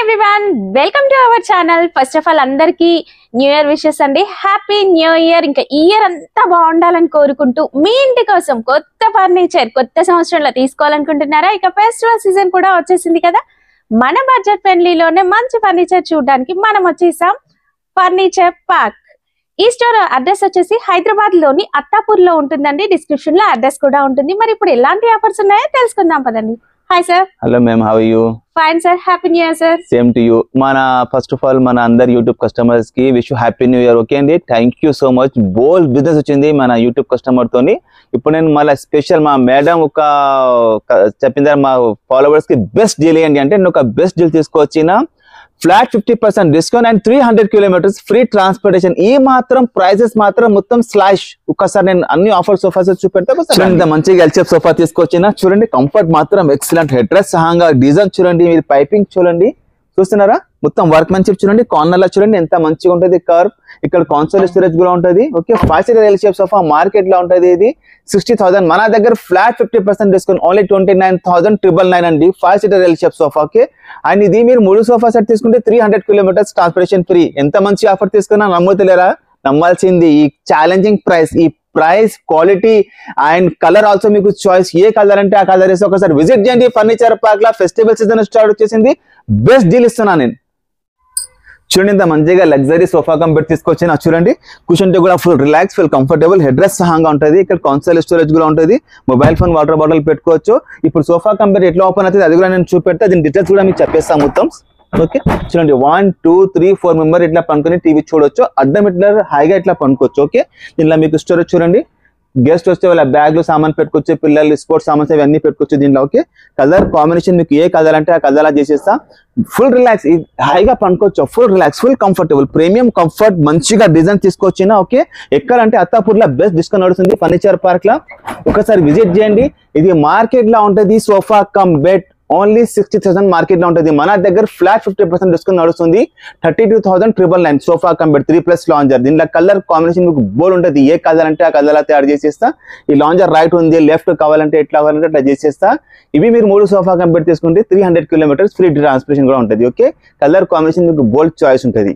Everyone welcome to our channel. First of all అందరికీ new year wishes అండి. Happy new year. ఇంకా ఈ year అంతా బాగుండాలని కోరుకుంటూ మీ ఇంటి కోసం కొత్త ఫర్నిచర్ కొత్త సంవత్సరంలో తీసుకోవాలనుకుంటున్నారా? ఇక ఫెస్టివల్ సీజన్ కూడా వచ్చేసింది కదా, మన బడ్జెట్ ఫ్రెండ్లీలోనే మంచి ఫర్నిచర్ చూడడానికి మనం వచ్చేసాం ఫర్నిచర్ పార్క్. ఈ స్టోర్ అడ్రస్ వచ్చేసి హైదరాబాద్ లోని అత్తాపూర్ లో ఉంటుందండి. డిస్క్రిప్షన్ లో అడ్రస్ కూడా ఉంటుంది. మరి ఇప్పుడు ఎలాంటి ఆఫర్స్ ఉన్నాయో తెలుసుకుందాం పదండి. Hi sir. Hello ma'am, how are you? Fine sir. Happy new year sir. Same to you. మన ఫస్ట్ ఆఫ్ ఆల్ మన అందరు యూట్యూబ్ కస్టమర్స్ కి wish happy new year. Okay అండి, థ్యాంక్ యూ సో మచ్. బోల్ business వచ్చింది మన YouTube customer తోని. ఇప్పుడు నేను మళ్ళీ స్పెషల్ మా మేడం ఒక చెప్పిందా మా ఫాలోవర్స్ కి బెస్ట్ డీల్ ఏంటి అంటే, నేను ఒక బెస్ట్ డీల్ తీసుకొచ్చిన flat 50% discount and 300 kilometres free transportation. ఈ మాత్రం ప్రైసెస్ మాత్రం మొత్తం స్లాష్. ఒకసారి నేను అన్ని ఆఫర్ సోఫాస్ చూపెడతా. చూడండి, మంచిగా ఎల్చెఫ్ సోఫా తీసుకొచ్చిన. చూడండి, కంఫర్ట్ మాత్రం ఎక్సలెంట్. హెడ్ రెస్ట్ సహంగా డిజైన్ చూడండి, మీరు పైపింగ్ చూడండి, చూస్తున్నారా? మొత్తం వర్క్ మంచిగా చూడండి. కార్నర్ లో చూడండి ఎంత మంచిగా ఉంటుంది కర్వ్. ఇక్కడ కాన్సోల్ స్టోరేజ్ కూడా ఉంటుంది. Okay, 5 seater L shape sofa market లో ఉంటుంది. ఇది 60,000. మన దగ్గర ఫ్లాట్ 50% డిస్కౌంట్ ఓన్లీ 29,999 అండి. 5 seater L shape sofa. Okay, and ఇది మీరు 3 సోఫా సెట్ తీసుకుంటే 300 కిలోమీటర్స్ ట్రాన్స్పోర్టేషన్ ఫ్రీ. ఎంత మంచి ఆఫర్ తీసుకున్నా నమ్ముతలేరా? నమ్మాల్సింది. ఈ ఛాలెంజింగ్ ప్రైస్, ఈ price, quality and colour also మీకు చాయిస్. ఏ కలర్ అంటే ఆ కలర్ వేసి ఒకసారి విజిట్ చేయండి ఫర్నిచర్ పార్క్ లా. ఫెస్టివల్ సీజన్ స్టార్ట్ వచ్చేసింది. బెస్ట్ డీల్ ఇస్తున్నా నేను. చూడండి, ఇంత మంచిగా లగ్జరీ సోఫా కంపెట్ తీసుకొచ్చిన. చూడండి, కూర్చుంటే కూడా full relax, full comfortable. Head rest సహంగా ఉంటుంది. ఇక్కడ కాన్సోల్ స్టోరేజ్ కూడా ఉంటుంది. మొబైల్ ఫోన్, వాటర్ బాటిల్ పెట్టుకోవచ్చు. ఇప్పుడు సోఫా కంపెట్ ఎట్లా ఓపెన్ అవుతుంది అది కూడా నేను చూపెడతా. దీని డీటెయిల్స్ కూడా మీకు చెప్పేస్తాను మొత్తం. ఓకే, చూడండి, 1 2 3 4 మెంబర్ ఇట్లా పనుకొని టీవీ చూడొచ్చు. అడ్డం ఇట్లా హైగా ఇట్లా పనుకోవచ్చు. ఓకే, దీనిలో మీకు స్టోరేజ్ చూడండి. గెస్ట్ వస్తే వాళ్ళ బ్యాగ్ లో సామాన్ పెట్టుకోవచ్చు, పిల్లలు స్పోర్ట్స్ సామాన్స్ అవన్నీ పెట్టుకోవచ్చు దీంట్లో. ఓకే, కలర్ కాంబినేషన్ మీకు ఏ కలర్ అంటే ఆ కలర్ చేసేస్తా. ఫుల్ రిలాక్స్, హైగా పనుకోవచ్చు. Full relax, full comfortable, premium comfort, మంచిగా డిజైన్ తీసుకొచ్చినా. ఓకే, ఎక్కడంటే అత్తాపూర్ లో బెస్ట్ డిస్కౌంట్ నడుస్తుంది ఫర్నిచర్ పార్క్ లా. ఒకసారి విజిట్ చేయండి. ఇది మార్కెట్ లో ఉంటుంది. Sofa cum bed only 60,000 market లో ఉంటుంది. మన దగ్గర ఫ్లాట్ 50% డిస్కౌంట్ నడుస్తుంది. 32,999 సోఫా కంబెడ్ 3+ లాంజర్. దీంట్లో కలర్ కాంబినేషన్ మీకు బోల్ ఉంటుంది. ఏ కలర్ అంటే ఆ కలర్ తయారు చేసేస్తా. ఈ లాంజర్ రైట్ ఉంది, లెఫ్ట్ కావాలంటే ఎట్లా కావాలంటే అట్లా చేసేస్తా. ఇవి మీరు 3 సోఫా కంబెడ్ తీసుకుంటే 300 కిలోమీటర్స్ ఫ్రీ ట్రాన్స్పోర్టేషన్ కూడా ఉంటుంది. ఓకే, కలర్ కాంబినేషన్ మీకు బోల్డ్ చాయిస్ ఉంటుంది.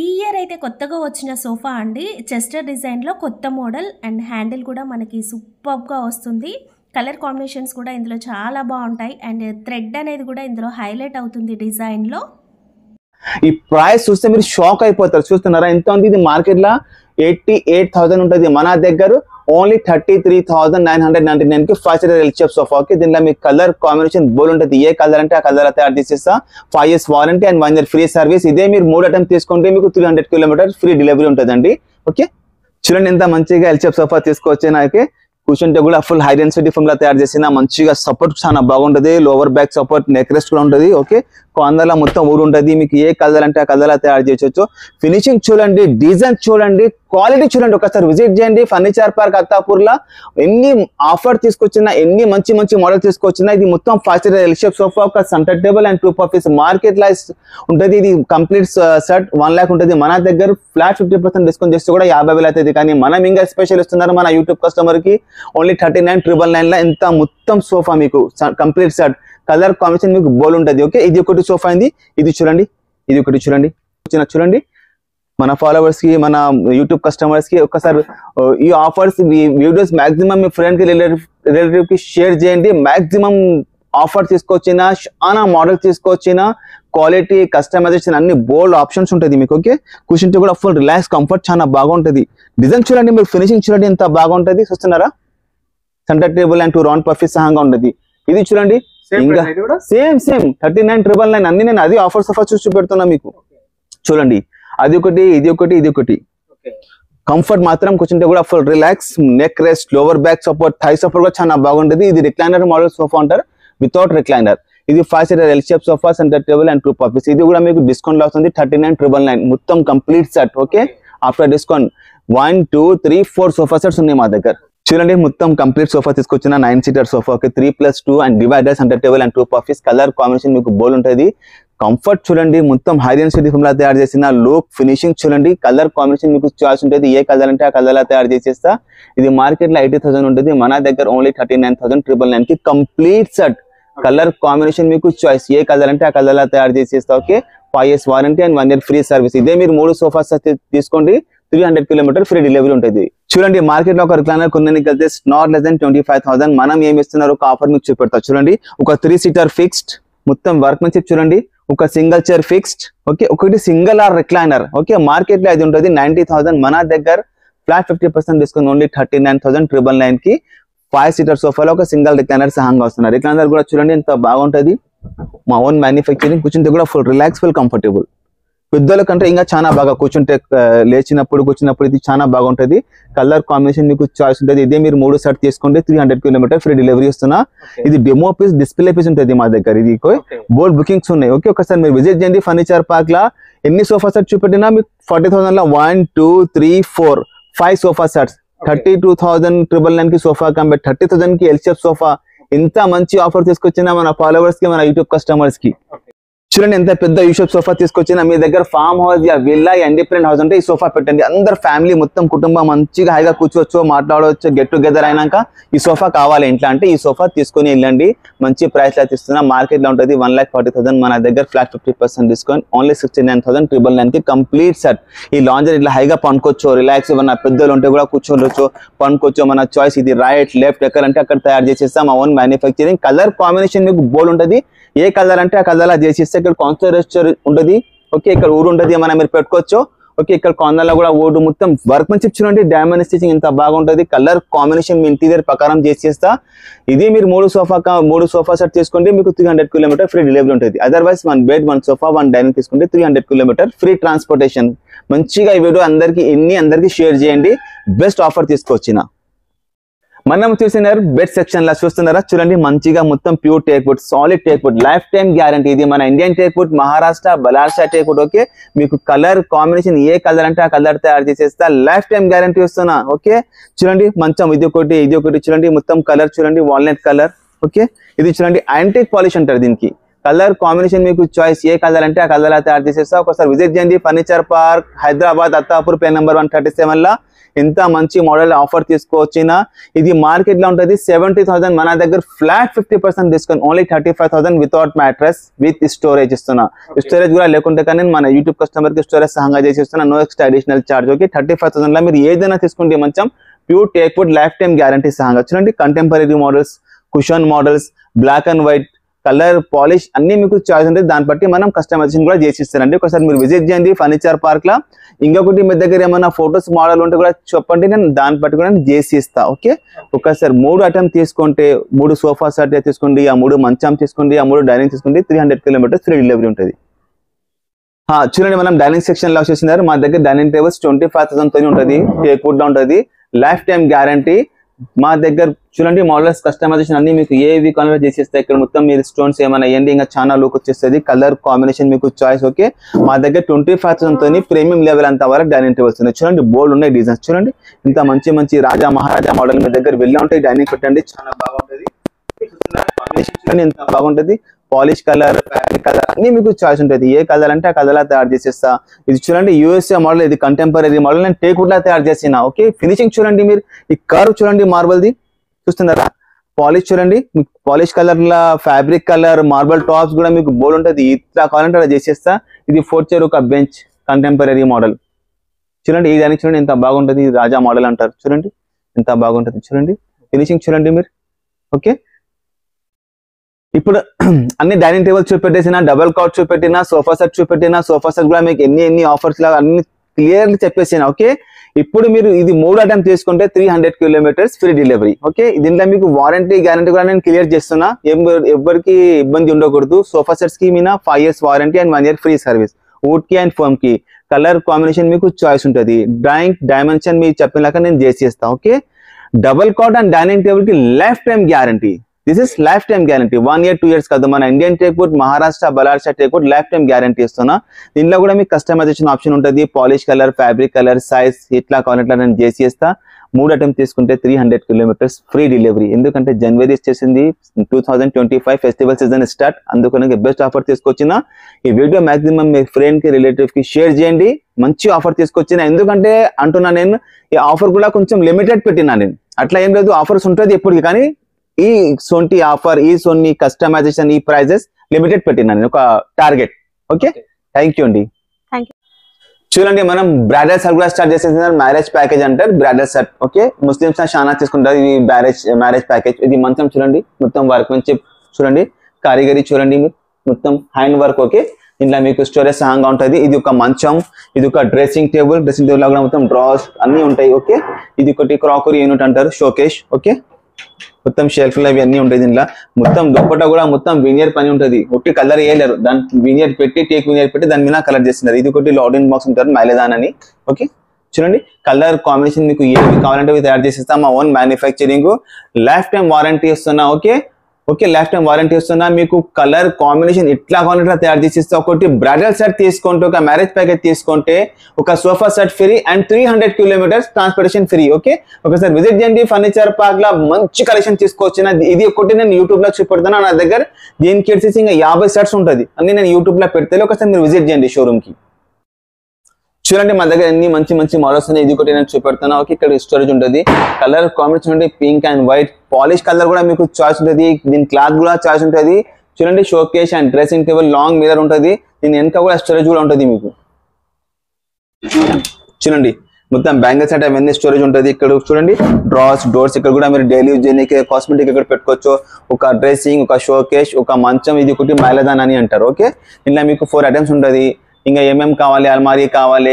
ఈ ఇయర్ అయితే కొత్తగా వచ్చిన సోఫా అండి. చెస్టర్ డిజైన్లో కొత్త మోడల్ అండ్ హ్యాండిల్ కూడా మనకి సూపర్గా వస్తుంది. కలర్ కాంబినేషన్స్ కూడా ఇందులో చాలా బాగుంటాయి. అండ్ థ్రెడ్ అనేది కూడా ఇందులో హైలైట్ అవుతుంది డిజైన్లో. ఈ ప్రైస్ చూస్తే మీరు షాక్ అయిపోతారు. చూస్తున్నారా ఎంత ఉంది? ఇది మార్కెట్ లో 88,000 ఉంటుంది. మన దగ్గర ఓన్లీ 33,999 కి 5 సీటర్ ఎల్చెఫ్ సోఫా. ఓకే, దీనిలో మీకు కలర్ కాంబినేషన్ బోల్ ఉంటుంది. ఏ కలర్ అంటే ఆ కలర్ తయారు చేసేస్తా. 5 years warranty and 1 year free service. ఇదే మీరు 3 అటెంప్ట్ తీసుకుంటే మీకు 300 కిలోమీటర్స్ ఫ్రీ డెలివరీ ఉంటుందండి. ఓకే, చూడండి ఎంత మంచిగా ఎల్చెఫ్ సోఫా తీసుకొచ్చే. నాకు కూర్చుంటే కూడా ఫుల్ హై డెన్సిటీ ఫోమ్ లా తయారు చేసిన. మంచిగా సపోర్ట్ చాలా బాగుంటది. Lower back support, neck rest కూడా ఉంటుంది. ఓకే, కార్నర్ లో మొత్తం ఊరు ఉంటుంది. మీకు ఏ కలర్ అంటే ఆ కలర్ తయారు చేయొచ్చు. ఫినిషింగ్ చూడండి, డిజైన్ చూడండి, క్వాలిటీ చూడండి. ఒకసారి విజిట్ చేయండి ఫర్నిచర్ పార్క్ అత్తాపూర్ లా. ఎన్ని ఆఫర్ తీసుకొచ్చినా, ఎన్ని మంచి మంచి మోడల్ తీసుకొచ్చినా. ఇది మొత్తం 5 సీటర్ ఎల్చెఫ్ సోఫా, ఒక centre table and 2 puffies market లా ఉంటుంది. ఇది కంప్లీట్ సెట్ 1 lakh ఉంటుంది. మన దగ్గర ఫ్లాట్ 50% డిస్కౌంట్ చేస్తే కూడా 50,000 అవుతుంది. కానీ మనం ఇంకా స్పెషల్ ఇస్తున్నారు మన యూట్యూబ్ కస్టమర్ కి. ఓన్లీ 39,999 లా ఇంత మొత్తం సోఫా మీకు కంప్లీట్ సెట్. కలర్ కాంబినేషన్ మీకు బోల్ ఉంటుంది. ఓకే, ఇది ఒకటి సోఫా అయింది. ఇది చూడండి, ఇది ఒకటి చూడండి. చూడండి, మన ఫాలోవర్స్ కి, మన యూట్యూబ్ కస్టమర్స్ కి ఒకసారి ఈ ఆఫర్స్, ఈ వీడియోస్ మాక్సిమం మీ ఫ్రెండ్ కి, రిలేటివ్ కి షేర్ చేయండి. మాక్సిమం ఆఫర్ తీసుకొచ్చిన, చాలా మోడల్ తీసుకొచ్చిన, క్వాలిటీ, కస్టమైజేషన్ అన్ని బోల్డ్ ఆప్షన్స్ ఉంటుంది మీకు. ఓకే, కూర్చుంటే కూడా ఫుల్ రిలాక్స్, కంఫర్ట్ చాలా బాగుంటుంది. డిజైన్ చూడండి, మీరు ఫినిషింగ్ చూడండి ఎంత బాగుంటుంది. చూస్తున్నారా? Centre table and 2 round puffies సహంగా ఉంటుంది. ఇది చూడండి, సేమ్ 39,999 అన్ని. నేను అది ఆఫర్ సోఫా చూసి పెడుతున్నా మీకు. చూడండి, అది ఒకటి, ఇది ఒకటి, ఇది ఒకటి. కంఫర్ట్ మాత్రం కూర్చుంటే కూడా full relax, neck rest, lower back support, thigh support కూడా చాలా బాగుంటుంది. ఇది రిక్లైనర్ మోడల్ సోఫా అంటారు, వితౌట్ రిక్లైనర్. ఇది 5 seater L shape sofa, centre table and 2 puffies. ఇది కూడా మీకు డిస్కౌంట్ లో వస్తుంది. 39,999 మొత్తం complete set. Okay, after discount 1 2 3 4 sofa sets ఉన్నాయి మా దగ్గర. చూడండి, మొత్తం కంప్లీట్ సోఫా తీసుకొచ్చిన 9 seater sofa. Okay, 3+2 and divider, centre table and 2 puffies. Colour combination మీకు బోల్ ఉంటుంది. కంఫర్ట్ చూడండి, మొత్తం హై డెన్సిటీ ఫోమ్ లా తయారు చేసిన. లుక్, ఫినిషింగ్ చూడండి, కలర్ కాంబినేషన్ మీకు చాయిస్ ఉంటుంది. ఏ కలర్ అంటే ఆ కలర్ లా తయారు చేసేస్తా. ఇది మార్కెట్ లో 80,000 ఉంటుంది. మన దగ్గర ఓన్లీ 39,999 కి కంప్లీట్ సెట్. కలర్ కాంబినేషన్ మీకు చాయిస్, ఏ కలర్ అంటే ఆ కలర్ లా తయారు చేసి ఇస్తా. Okay, 5 years warranty and 1 year free service. ఇదే మీరు 3 సోఫాస్ తీసుకోండి, 300 km ఫ్రీ డెలివరీ ఉంటుంది. చూడండి, మార్కెట్ లో ఒక రిక్లైనర్ కొనడానికి వెళ్తే నాట్ లెస్ దెన్ 25,000. మనం ఏమి ఇస్తున్నారు, ఒక ఆఫర్ మీకు చూపెడతా. చూడండి, ఒక 3-seater ఫిక్స్డ్, మొత్తం వర్క్మెన్షిప్ చూడండి, ఒక సింగిల్ చైర్ ఫిక్స్డ్. ఓకే, ఒకటి single or recliner. Okay, market లో అది ఉంటుంది 90,000. మన దగ్గర ఫ్లాట్ 50% డిస్కౌంట్, ఓన్లీ 39,999 కి 5-seater సోఫాలో ఒక సింగిల్ రిక్లైనర్ సహంగా వస్తున్నారు. రిక్లైనర్ కూడా చూడండి ఎంత బాగుంటది, మా ఓన్ మ్యానుఫ్యాక్చరింగ్. కూర్చుంటే కూడా ఫుల్ రిలాక్స్, ఫుల్ కంఫర్టబుల్. పెద్దల కంటే ఇంకా చాలా బాగా కూర్చుంటే, కూర్చున్నప్పుడు ఇది చాలా బాగుంటది. కలర్ కాంబినేషన్ మీకు చాయిస్ ఉంటుంది. ఇదే మీరు 3 సెట్ తీసుకోండి, 300 km ఫ్రీ డెలివరీ ఇస్తున్నా. ఇది డెమో పీస్, డిస్ప్లే పీస్ ఉంటుంది మా దగ్గర. ఇది బోర్డ్ బుకింగ్స్ ఉన్నాయి. ఓకే, ఒకసారి మీరు విజిట్ చేయండి. ఫర్నిచర్ పార్క్ లా ఎన్ని సోఫా సెట్ చూపెట్టినా మీకు 40,000 లో 1 2 3 4 5 సోఫా సెట్స్, 32,999 కి సోఫా కంబెట్, 30,000 కి ఎల్ షేప్ సోఫా. ఇంత మంచి ఆఫర్ తీసుకొచ్చినా మన ఫాలోవర్స్ కి, మన యూట్యూబ్ కస్టమర్స్ కి. చూడండి, ఎంత పెద్ద యూషప్ సోఫా తీసుకొచ్చినా మీ దగ్గర farm house yeah villa independent house అంటే ఈ సోఫా పెట్టండి. అందరు ఫ్యామిలీ మొత్తం కుటుంబం మంచిగా హాయిగా కూర్చోవచ్చు, మాట్లాడవచ్చు, గెట్ టుగెదర్ అయినాక ఈ సోఫా కావాలి ఇంట్లో అంటే ఈ సోఫా తీసుకొని వెళ్ళండి. మంచి ప్రైస్ లో తీస్తున్నా. మార్కెట్ లో ఉంటుంది 1,40,000. మన దగ్గర ఫ్లాట్ 50% డిస్కౌంట్, ఓన్లీ 69,999 కి కంప్లీట్ సెట్. ఈ లాంజర్ ఇట్లా హైగా పనుకోవచ్చు, రిలాక్స్. మన పెద్దలు ఉంటే కూడా కూర్చోవచ్చు, పనుకోవచ్చు. మన చాయిస్, ఇది రైట్ లెఫ్ట్ ఎక్కడంటే అక్కడ తయారు చేసేస్తాం. మా ఓన్ మ్యానుఫ్యాక్చరింగ్. కలర్ కాంబినేషన్ మీకు బోల్డ్ ఉంటుంది. ఏ కలర్ అంటే ఆ కలర్ లా చేసిస్తే ఇక్కడ కాన్సర్ ఉంటుంది. ఓకే, ఇక్కడ ఊరు ఉంటుంది, మనం మీరు పెట్టుకోవచ్చు. ఓకే, ఇక్కడ కార్నర్ లో కూడా ఊరు మొత్తం వర్క్మెన్షిప్ చూడండి, డైమండ్ స్టిచింగ్ ఎంత బాగుంటుంది. కలర్ కాంబినేషన్ మీ ఇంటీరియర్ ప్రకారం చేసేస్తా. ఇది మీరు 3 సోఫా సెట్ తీసుకోండి, మీకు 300 km ఫ్రీ డెలివరీ ఉంటుంది. అదర్వైజ్ 1 బెడ్ 1 సోఫా 1 డైనింగ్ తీసుకుంటే 300 km ఫ్రీ ట్రాన్స్పోర్టేషన్. మంచిగా ఈ వీడియో అందరికి షేర్ చేయండి. బెస్ట్ ఆఫర్ తీసుకొచ్చిన మనం చూసినారు బెడ్ సెక్షన్ లా చూస్తున్నారా. చూడండి, మంచిగా మొత్తం pure teak wood, solid teak wood, life time guarantee. ఇది మన Indian teak wood, Maharashtra Ballarshah teak wood. Okay, మీకు కలర్ కాంబినేషన్ ఏ కలర్ అంటే ఆ కలర్ తయారు చేసేస్తా. లైఫ్ టైం గ్యారంటీ వస్తున్నా. ఓకే, చూడండి మంచం ఇది ఒకటి చూడండి, మొత్తం కలర్ చూడండి, వాల్నట్ కలర్. ఓకే, ఇది చూడండి యాంటిక్ పాలిష్ అంటారు దీనికి. కలర్ కాంబినేషన్ మీకు చాయిస్, ఏ కలర్ అంటే ఆ కలర్ తయారు చేసేస్తా. ఒకసారి విజిట్ చేయండి. ఫర్నిచర్ పార్క్, హైదరాబాద్, అత్తాపూర్, ప్లేన్ నెంబర్ 137 లా ఎంత మంచి మోడల్ ఆఫర్ తీసుకోవచ్చినా. ఇది మార్కెట్ లో ఉంటుంది 70,000. మన దగ్గర flat 50% discount, only 35,000 without mattress, with storage ఇస్తున్నా. స్టోరేజ్ కూడా లేకుంటే కానీ మన యూట్యూబ్ కస్టమర్ కి స్టోరేజ్ సహంగా చేసిస్తున్నా, no extra additional charge. Okay, 35,000 లో మీరు ఏదైనా తీసుకుంటే మంచం pure teak wood, life time guarantee సహంగా. చూడండి, contemporary models, cushion models, black and white, colour polish అన్ని మీకు చాయిస్ ఉంటుంది. దాన్ని బట్టి మనం కస్టమైజేషన్ కూడా చేసిస్తారండి. ఒకసారి మీరు విజిట్ చేయండి ఫర్నిచర్ పార్క్ లా. ఇంకొకటి మీ దగ్గర ఏమైనా ఫొటోస్ మోడల్ ఉంటే కూడా చెప్పండి, నేను దాన్ని బట్టి కూడా చేసి ఇస్తా. ఓకే, ఒకసారి 3 ఐటమ్ తీసుకుంటే 3 సోఫా సెట్ తీసుకోండి, ఆ 3 మంచం తీసుకోండి, ఆ 3 డైనింగ్ తీసుకోండి, 300 km ఫ్రీ డెలివరీ ఉంటుంది. చూడండి, మనం డైనింగ్ సెక్షన్ లో వచ్చేసినారు. మా దగ్గర డైనింగ్ టేబుల్స్ 25,000 తో ఉంటుంది, టేక్ వుడ్ లో ఉంటుంది, లైఫ్ టైం గ్యారంటీ. మా దగ్గర చూడండి మోడల్స్, కస్టమైజేషన్ అన్ని మీకు ఏవి కలర్ చేసేస్తాయి. ఇక్కడ మొత్తం మీరు స్టోన్స్ ఏమైనా వేయండి, ఇంకా చాలా లుక్ వచ్చేస్తుంది. కలర్ కాంబినేషన్ మీకు చాయిస్. ఓకే, మా దగ్గర 25,000 తోని ప్రీమియం లెవెల్ అంత వరకు డైనింగ్ టేబుల్స్ ఉన్నాయి. చూడండి, బోల్డ్ ఉన్నాయి డిజైన్స్. చూడండి, ఇంత మంచి రాజా మహారాజా మోడల్ మీ దగ్గర వెళ్ళి ఉంటాయి. డైనింగ్ పెట్టండి, చాలా బాగుంటుంది. ఎంత బాగుంటుంది. పాలిష్ కలర్, ఫ్యాబ్రిక్ కలర్ అన్ని మీకు చాయిస్ ఉంటుంది. ఏ కలర్ అంటే ఆ కలర్ లా తయారు చేసేస్తా. ఇది చూడండి, యూఎస్ఏ మోడల్, ఇది కంటెంపరీ మోడల్, నేను టేక్ వుడ్ లా తయారు చేసిన. ఓకే, ఫినిషింగ్ చూడండి, మీరు ఈ కర్వ్ చూడండి, మార్బల్ ది చూస్తున్నారా. పాలిష్ చూడండి, మీకు పాలిష్ కలర్ లా, ఫ్యాబ్రిక్ కలర్, మార్బల్ టాప్స్ కూడా మీకు బోర్డ్ ఉంటుంది. ఇట్లా కావాలంటే అలా చేసేస్తా. ఇది 4 చైర్ ఒక బెంచ్, కంటెంపరీ మోడల్. చూడండి, ఈ దానికి చూడండి ఎంత బాగుంటుంది. రాజా మోడల్ అంటారు. చూడండి ఎంత బాగుంటుంది. చూడండి, ఫినిషింగ్ చూడండి మీరు. ఓకే, ఇప్పుడు అన్ని డైనింగ్ టేబుల్ చూపెట్టేసిన, డబల్ కాట్ చూపెట్టిన, సోఫా సెట్ చూపెట్టిన. సోఫా సెట్ కూడా మీకు ఎన్ని ఆఫర్స్ లాగా అన్ని క్లియర్లీ చెప్పేసిన. ఓకే, ఇప్పుడు మీరు ఇది 3 ఐటమ్ తీసుకుంటే 300 km ఫ్రీ డెలివరీ. ఓకే, దీంట్లో మీకు వారంటీ గ్యారంటీ కూడా నేను క్లియర్ చేస్తున్నా. ఎవరికి ఇబ్బంది ఉండకూడదు. సోఫా సెట్స్ కి మీద 5 years warranty and 1 year free service. Wood కి అండ్ ఫోమ్ కి కలర్ కాంబినేషన్ మీకు చాయిస్ ఉంటుంది. డ్రాయింగ్ డైమెన్షన్ మీకు చెప్పినాక నేను చేసేస్తా. Okay, double cot and dining table కి life time guarantee. This is life time guarantee, 1 year 2 years కాదు. మన Indian teak wood, Maharashtra Ballarshah teak wood life time guarantee ఇస్తున్నా. దీనిలో కూడా మీకు కస్టమైజేషన్ ఆప్షన్ ఉంటుంది. Polish colour, fabric colour, size ఇట్లా కావాలంటే నేను చేసి ఇస్తా. 3 ఐటమ్ తీసుకుంటే 300 km ఫ్రీ డెలివరీ. ఎందుకంటే జనవరి వచ్చేసింది, 2025 ఫెస్టివల్ సీజన్ స్టార్ట్. అందుకని బెస్ట్ ఆఫర్ తీసుకొచ్చిన. ఈ వీడియో మాక్సిమం మీ ఫ్రెండ్ కి, రిలేటివ్ కి షేర్ చేయండి. మంచి ఆఫర్ తీసుకొచ్చిన. ఎందుకంటే అంటున్నా నేను, ఈ ఆఫర్ కూడా కొంచెం లిమిటెడ్ పెట్టినా నేను. అట్లా ఏం లేదు, ఆఫర్స్ ఉంటుంది ఎప్పటికి, కానీ ఈ సొంటి ఆఫర్, ఈ సొన్ని కస్టమైజేషన్, ఈ ప్రైజెస్ లిమిటెడ్ పెట్టినాను ఒక టార్గెట్. ఓకే, థ్యాంక్ యూ అండి. చూడండి, మనం బ్రైడల్ సెట్ కూడా స్టార్ట్ చేసేసిన మ్యారేజ్ ప్యాకేజ్ అంటారు బ్రైడల్ సెట్. ఓకే, ముస్లిమ్స్ చాలా తీసుకుంటారు ఇది మ్యారేజ్ ప్యాకేజ్. ఇది మంచం చూడండి, మొత్తం వర్క్ మంచి చూడండి, కారిగరీ చూడండి, మొత్తం హ్యాండ్ వర్క్. ఓకే, ఇంట్లో మీకు స్టోరేజ్ సహంగా ఉంటుంది. ఇది ఒక మంచం, ఇది ఒక డ్రెస్సింగ్ టేబుల్ లో కూడా మొత్తం డ్రాస్ అన్ని ఉంటాయి. ఓకే, ఇది ఒకటి క్రాకరీ యూనిట్ అంటారు, షోకేష్. ఓకే, మొత్తం షెల్ఫ్ లో అన్ని ఉంటాయి. దీంట్లో మొత్తం దుప్పట కూడా మొత్తం వినియర్ పని ఉంటుంది. ఒకటి కలర్ వేయలేరు, దాని వినియర్ పెట్టి టేక్ వినియర్ పెట్టి దాని మీద కలర్ చేస్తున్నారు. ఇది ఒకటి లాడిన్ బాక్స్ ఉంటారు మైలేదాన్ అని. ఓకే, చూడండి కలర్ కాంబినేషన్ మీకు ఏవి కావాలంటే తయారు చేసిస్తాం. మా own manufacturing, life time warranty ఇస్తున్నా. ఓకే, లైఫ్ టైం వారంటీ ఇస్తున్నా. మీకు కలర్ కాంబినేషన్ ఇట్లా కావాలంటే తయారు చేసి ఇస్తా. ఒకటి బ్రైడల్ సెట్ తీసుకుంటే, ఒక మ్యారేజ్ ప్యాకేజ్ తీసుకుంటే ఒక sofa set free and 300 kilometres transportation free. Okay, ఒకసారి విజిట్ చేయండి. ఫర్నిచర్ పార్క్ లో మంచి కలెక్షన్ తీసుకొచ్చిన. ఇది ఒకటి నేను యూట్యూబ్ లో చూపెడతాను. నా దగ్గర దీనికి వచ్చేసి ఇంకా 50 సెట్స్ ఉంటుంది అన్ని నేను యూట్యూబ్ లో పెడితే. ఒకసారి మీరు విజిట్ చేయండి షోరూమ్ కి. చూడండి మా దగ్గర ఎన్ని మంచి మంచి మోడల్స్ ఉన్నాయి. ఇది ఒకటి నేను చూపెడుతున్నా. ఓకే, ఇక్కడ స్టోరేజ్ ఉంటుంది. కలర్ కాంబినేషన్ ఉంటుంది, pink and white. Polish colour కూడా మీకు చాయిస్ ఉంటుంది. దీని క్లాత్ కూడా చాయిస్ ఉంటుంది. చూడండి, showcase and dressing table, long mirror ఉంటుంది. దీని వెనక కూడా స్టోరేజ్ కూడా ఉంటుంది మీకు. చూడండి, మొత్తం బ్యాంగిల్ సెట్ అవన్నీ స్టోరేజ్ ఉంటుంది. ఇక్కడ చూడండి, డ్రాస్, డోర్స్ ఇక్కడ కూడా మీరు డైలీ యూజ్ చేయడానికి కాస్మెటిక్ ఇక్కడ పెట్టుకోవచ్చు. ఒక డ్రెస్సింగ్, ఒక షోకేష్, ఒక మంచం. ఇది ఒకటి మైలదాన్ అని అంటారు. ఓకే, ఇలా మీకు 4 ఐటమ్స్ ఉంటుంది. ఇంకా ఏమేమి కావాలి, అల్మారీ కావాలి,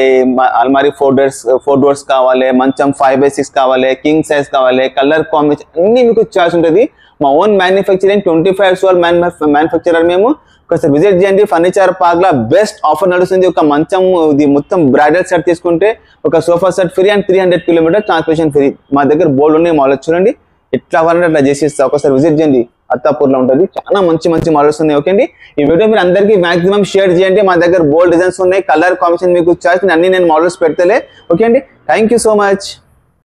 అల్మారీ 4 డోర్స్ కావాలి, మంచం 5x6 కావాలి, కింగ్ సైజ్ కావాలి, కలర్ కాంబినేషన్ అన్ని మీకు చాయిస్ ఉంటుంది. మా own manufacturing 25 years old manufacturer మేము. ఒకసారి విజిట్ చేయండి. ఫర్నిచర్ పార్క్ లో బెస్ట్ ఆఫర్ నడుస్తుంది. ఒక మంచం, ఇది మొత్తం బ్రైడల్ సెట్ తీసుకుంటే ఒక sofa set free and 300 kilometre transportation free. మా దగ్గర బోల్డ్ ఉన్నాయి మోడల్స్. చూడండి, ఎట్లా కావాలంటే అట్లా చేసి ఇస్తా. ఒకసారి విజిట్ చేయండి, అత్తాపూర్ లో ఉంటుంది. చాలా మంచి మంచి మోడల్స్ ఉన్నాయి. ఓకే అండి, ఈ వీడియో మీరు అందరికీ మాక్సిమం షేర్ చేయండి. మా దగ్గర బోల్డ్ డిజైన్స్ ఉన్నాయి, కలర్ కాంబినేషన్ మీకు చాయిస్ అన్ని నేను మోడల్స్ పెడతలే. ఓకే అండి, థ్యాంక్ యూ సో మచ్.